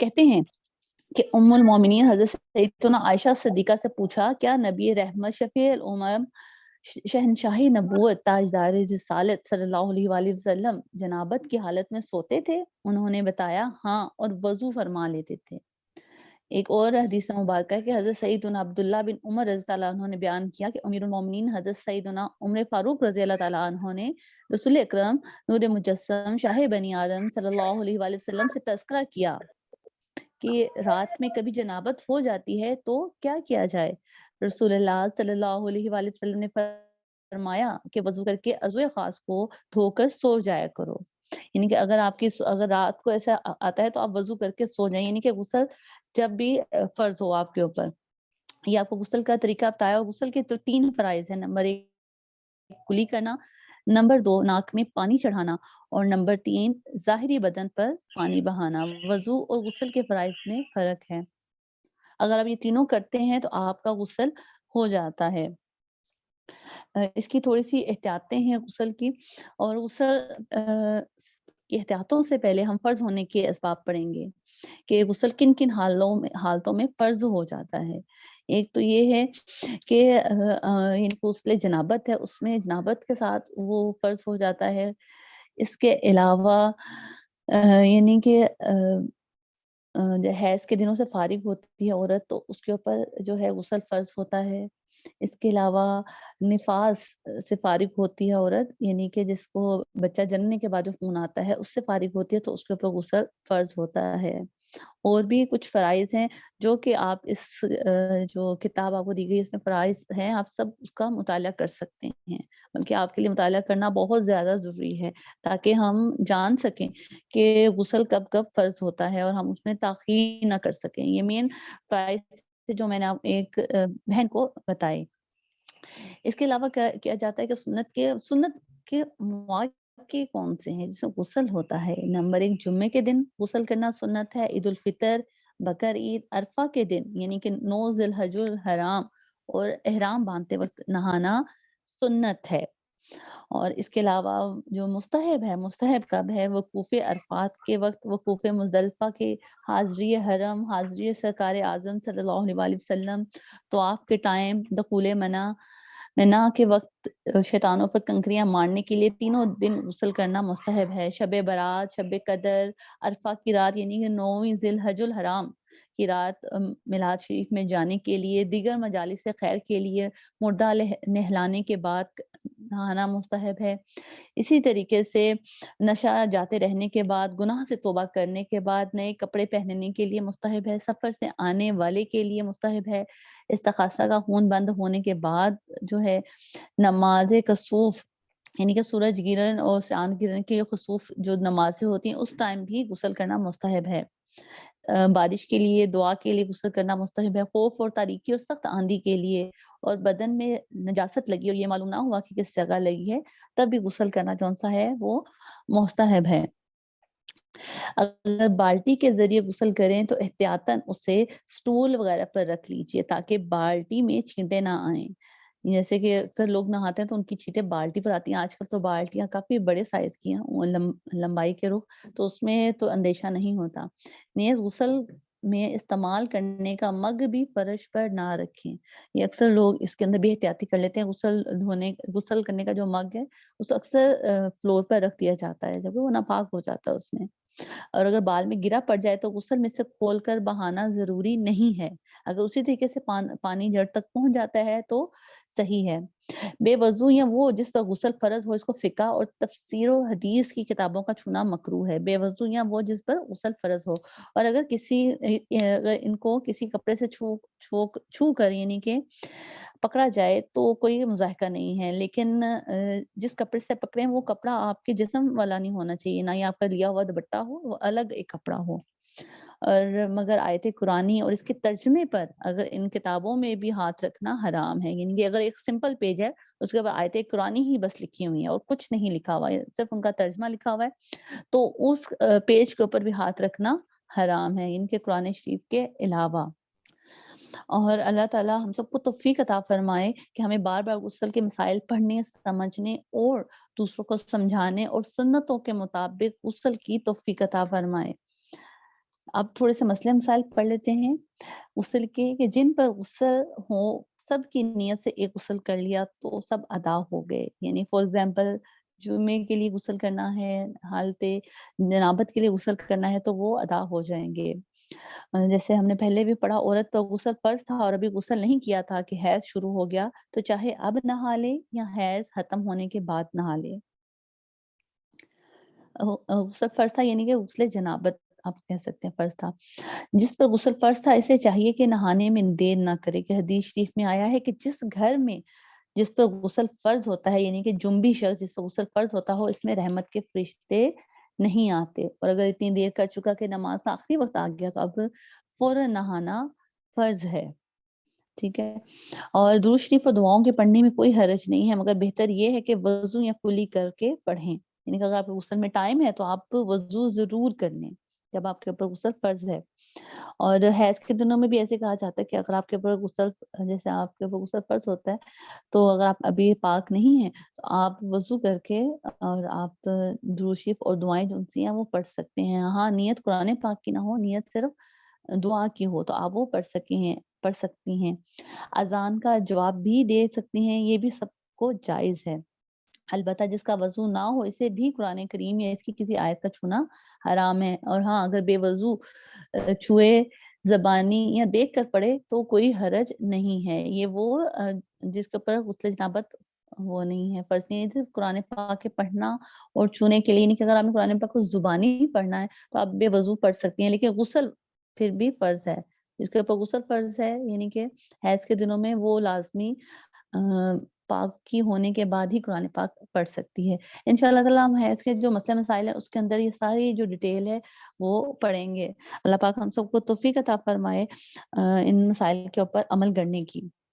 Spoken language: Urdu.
کہتے ہیں کہ ام المومنین حضرت سیدتنا عائشہ صدیقہ سے پوچھا، کیا نبی رحمت شفیع الامم شہنشاہی نبوت تاجدار رسالت صلی اللہ علیہ وآلہ وسلم جنابت کی حالت میں سوتے تھے؟ انہوں نے بتایا ہاں، اور وضو فرما لیتے تھے۔ ایک اور حدیث مبارکہ ہے کہ حضرت سیدنا عبداللہ بن عمر رضی اللہ عنہ نے بیان کیا کہ امیر المومنین حضرت سیدنا عمر فاروق رضی اللہ تعالیٰ عنہ نے رسول اکرم نور مجسم شاہ بنی آدم صلی اللہ علیہ وآلہ وسلم سے تذکرہ کیا کہ رات میں کبھی جنابت ہو جاتی ہے تو کیا کیا جائے؟ رسول اللہ صلی اللہ علیہ وآلہ وسلم نے فرمایا کہ وضو کر کے عضو خاص کو دھو کر سو جایا کرو۔ یعنی کہ اگر رات کو ایسا آتا ہے تو آپ وضو کر کے سو جائیں، یعنی کہ غسل جب بھی فرض ہو آپ کے اوپر، یہ آپ کو غسل کا طریقہ بتایا۔ غسل کے تو 3 فرائض ہیں، نمبر 1 کلی کرنا، نمبر 2 ناک میں پانی چڑھانا، اور نمبر 3 ظاہری بدن پر پانی بہانا۔ وضو اور غسل کے فرائض میں فرق ہے۔ اگر آپ یہ تینوں کرتے ہیں تو آپ کا غسل ہو جاتا ہے۔ اس کی تھوڑی سی احتیاطیں ہیں غسل کی، اور غسل کی احتیاطوں سے پہلے ہم فرض ہونے کے اسباب پڑھیں گے کہ غسل کن کن حالتوں میں فرض ہو جاتا ہے۔ ایک تو یہ ہے کہ یعنی غسل جنابت ہے، اس میں جنابت کے ساتھ وہ فرض ہو جاتا ہے۔ اس کے علاوہ یعنی کہ حیض کے دنوں سے فارغ ہوتی ہے عورت تو اس کے اوپر جو ہے غسل فرض ہوتا ہے۔ اس کے علاوہ نفاس سے فارغ ہوتی ہے عورت، یعنی کہ جس کو بچہ جننے کے بعد جو خون آتا ہے اس سے فارغ ہوتی ہے تو اس کے اوپر غسل فرض ہوتا ہے۔ اور بھی کچھ فرائض ہیں جو کہ آپ اس جو کتاب آپ کو دی گئی اس میں فرائض ہیں، آپ سب اس کا مطالعہ کر سکتے ہیں، بلکہ آپ کے لیے مطالعہ کرنا بہت زیادہ ضروری ہے تاکہ ہم جان سکیں کہ غسل کب کب فرض ہوتا ہے اور ہم اس میں تاخیر نہ کر سکیں۔ یہ مین فرائض جو میں نے ایک بہن کو بتائے۔ اس کے علاوہ کیا جاتا ہے کہ سنت کے مواقع کون سے ہیں جس میں غسل ہوتا ہے؟ نمبر 1 جمعے کے دن غسل کرنا سنت ہے، عید الفطر، بقر عید، عرفہ کے دن یعنی کہ 9 ذی الحج الحرام اور احرام باندھتے وقت نہانا سنت ہے۔ اور اس کے علاوہ جو مستحب کب ہے؟ وقوف عرفات کے وقت، وقوف مزدلفہ کے، حاضری حرم، حاضری سرکار اعظم صلی اللہ علیہ وآلہ وسلم، طواف کے ٹائم، دخول منا کے وقت، شیطانوں پر کنکریاں مارنے کے لیے تینوں دن غسل کرنا مستحب ہے۔ شب برات، شب قدر، عرفہ کی رات یعنی کہ 9ویں ذی الحج الحرام کی رات میلاد شریف میں جانے کے لیے، دیگر مجالس خیر کے لیے، مردہ نہلانے کے بعد نہانا مستحب ہے۔ اسی طریقے سے نشہ جاتے رہنے کے بعد، گناہ سے توبہ کرنے کے بعد نئے کپڑے پہننے کے لیے مستحب ہے۔ سفر سے آنے والے کے لیے مستحب ہے۔ استخاصہ کا خون بند ہونے کے بعد جو ہے نماز کسوف یعنی کہ سورج گرہن اور چاند گرہن کے خسوف جو نمازیں ہوتی ہیں اس ٹائم بھی غسل کرنا مستحب ہے۔ بارش کے لیے، دعا کے لیے غسل کرنا مستحب ہے۔ خوف اور تاریکی اور سخت آندھی کے لیے، اور بدن میں نجاست لگی اور یہ معلوم نہ ہوا کہ کس جگہ لگی ہے تب بھی غسل کرنا جون سا ہے وہ مستحب ہے۔ اگر بالٹی کے ذریعے غسل کریں تو احتیاطاً اسے سٹول وغیرہ پر رکھ لیجئے تاکہ بالٹی میں چھینٹے نہ آئیں۔ جیسے کہ اکثر لوگ نہاتے ہیں تو ان کی چھینٹیں بالٹی پر آتی ہیں۔ آج کل تو بالٹیاں کافی بڑے سائز کی ہیں لمبائی کے رخ، تو اس میں تو اندیشہ نہیں ہوتا۔ نیز غسل میں استعمال کرنے کا مگ بھی فرش پر نہ رکھیں۔ یہ اکثر لوگ اس کے اندر بھی احتیاطی کر لیتے ہیں۔ غسل کرنے کا جو مگ ہے اس اکثر فلور پر رکھ دیا جاتا ہے جب وہ ناپاک ہو جاتا ہے اس میں، اور اگر بال میں گرا پڑ جائے تو غسل میں سے کھول کر بہانا ضروری نہیں ہے۔ اگر اسی طریقے سے پانی جڑ تک پہنچ جاتا ہے تو صحیح ہے۔ بے وضو یا وہ جس پر غسل فرض ہو، اس کو فقہ اور تفسیر و حدیث کی کتابوں کا چھونا مکروہ ہے۔ بے وضو یا وہ جس پر غسل فرض ہو، اور اگر ان کو کسی کپڑے سے چھو کر یعنی کہ پکڑا جائے تو کوئی مضاحکہ نہیں ہے، لیکن جس کپڑے سے پکڑے وہ کپڑا آپ کے جسم والا نہیں ہونا چاہیے، نہ ہی آپ کا لیا ہوا دوپٹہ ہو، وہ الگ ایک کپڑا ہو۔ اور مگر آیت قرآنی اور اس کے ترجمے پر اگر ان کتابوں میں بھی ہاتھ رکھنا حرام ہے، یعنی کہ اگر ایک سمپل پیج ہے اس کے اوپر آیت قرآنی ہی بس لکھی ہوئی ہے اور کچھ نہیں لکھا ہوا ہے، صرف ان کا ترجمہ لکھا ہوا ہے، تو اس پیج کے اوپر بھی ہاتھ رکھنا حرام ہے، ان کے قرآن شریف کے علاوہ۔ اور اللہ تعالیٰ ہم سب کو توفیق عطا فرمائے کہ ہمیں بار بار غسل کے مسائل پڑھنے، سمجھنے اور دوسروں کو سمجھانے اور سنتوں کے مطابق غسل کی توفیق عطا فرمائے۔ اب تھوڑے سے مسئلے مسائل پڑھ لیتے ہیں غسل کے کہ جن پر غسل ہو سب کی نیت سے ایک غسل کر لیا تو سب ادا ہو گئے. یعنی فار ایگزامپل جمعے کے لیے غسل کرنا ہے، حالت جنابت کے لیے غسل کرنا ہے تو وہ ادا ہو جائیں گے. جیسے ہم نے پہلے بھی پڑھا عورت پر غسل فرض تھا اور ابھی غسل نہیں کیا تھا کہ حیض شروع ہو گیا تو چاہے اب نہا لے یا حیض ختم ہونے کے بعد نہا لے. غسل فرض تھا یعنی کہ غسل جنابت آپ کہہ سکتے ہیں فرض تھا. جس پر غسل فرض تھا اسے چاہیے کہ نہانے میں دیر نہ کرے کہ حدیث شریف میں آیا ہے کہ جس گھر میں جس پر غسل فرض ہوتا ہے یعنی کہ جنبی شخص جس پر غسل فرض ہوتا ہو اس میں رحمت کے فرشتے نہیں آتے. اور اگر اتنی دیر کر چکا کہ نماز کا آخری وقت آ گیا تو اب فوراً نہانا فرض ہے. ٹھیک ہے. اور درود شریف اور دعاؤں کے پڑھنے میں کوئی حرج نہیں ہے مگر بہتر یہ ہے کہ وضو یا کلی کر کے پڑھیں. یعنی کہ اگر آپ کے غسل میں ٹائم ہے تو آپ وضو ضرور کر لیں جب آپ کے اوپر غسل فرض ہے. اور حیض کے دنوں میں بھی ایسے کہا جاتا ہے کہ اگر آپ کے اوپر غسل جیسے آپ کے اوپر غسل فرض ہوتا ہے تو اگر آپ ابھی پاک نہیں ہیں تو آپ وضو کر کے اور آپ درود شریف اور دعائیں جو سی ہیں وہ پڑھ سکتے ہیں. ہاں نیت قرآن پاک کی نہ ہو، نیت صرف دعا کی ہو تو آپ وہ پڑھ سکتی ہیں. اذان کا جواب بھی دے سکتی ہیں، یہ بھی سب کو جائز ہے. البتہ جس کا وضو نہ ہو اسے بھی قرآن کریم یا اس کی کسی آیت کا چھونا حرام ہے. اور ہاں اگر بے وضو چھوئے زبانی یا دیکھ کر پڑھے تو کوئی حرج نہیں ہے. یہ وہ جس کے اوپر غسل جنابت وہ نہیں ہے فرض نہیں ہے. قرآن پاک کے پڑھنا اور چھونے کے لیے نہیں کہ اگر آپ نے قرآن پاک کو زبانی پڑھنا ہے تو آپ بے وضو پڑھ سکتی ہیں لیکن غسل پھر بھی فرض ہے. جس کے اوپر غسل فرض ہے یعنی کہ حیض کے دنوں میں وہ لازمی پاکی ہونے کے بعد ہی قرآن پاک پڑھ سکتی ہے. انشاءاللہ تعالی ہم حیض کے جو مسئلہ مسائل ہے اس کے اندر یہ ساری جو ڈیٹیل ہے وہ پڑھیں گے. اللہ پاک ہم سب کو توفیق عطا فرمائے ان مسائل کے اوپر عمل کرنے کی.